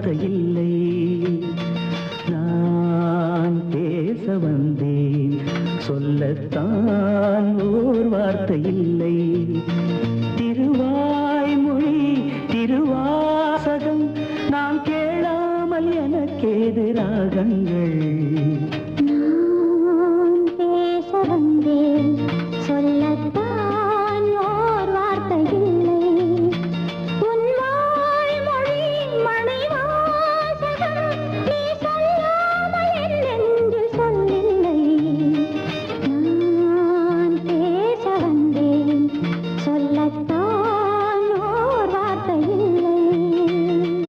வார்த்தை இல்லை. நான் பேச வந்தேன், சொல்லத்தான் ஓர் வார்த்தை இல்லை. திருவாய்மொழி திருவாசகம் நான் கேளாமல் எனக்கேது ராகங்கள். நான் பேச வந்தேன், சொல்ல